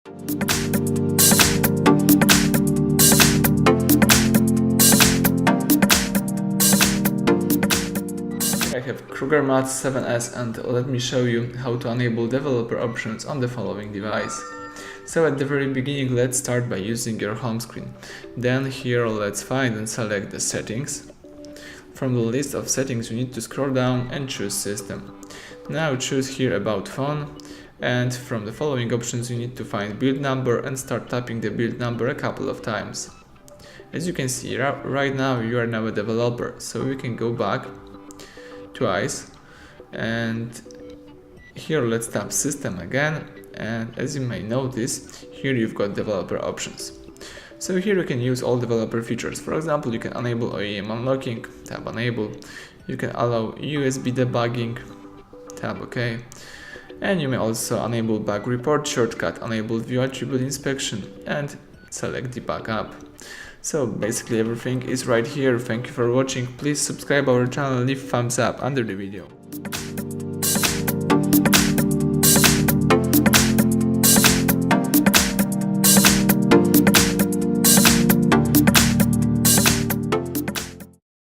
I have KRUGER Matz 7S and let me show you how to enable developer options on the following device. So at the very beginning, let's start by using your home screen. Then here let's find and select the settings. From the list of settings you need to scroll down and choose system. Now choose here about phone, and from the following options you need to find build number and start tapping the build number a couple of times. As you can see right now you are now a developer, so we can go back twice, and here let's tap system again, and as you may notice here you've got developer options. So here you can use all developer features. For example, you can enable OEM Unlocking, tap enable, you can allow USB Debugging, tap OK, and you may also enable bug report shortcut, enable view attribute inspection, and select debug app. So basically everything is right here. Thank you for watching. Please subscribe our channel and leave thumbs up under the video.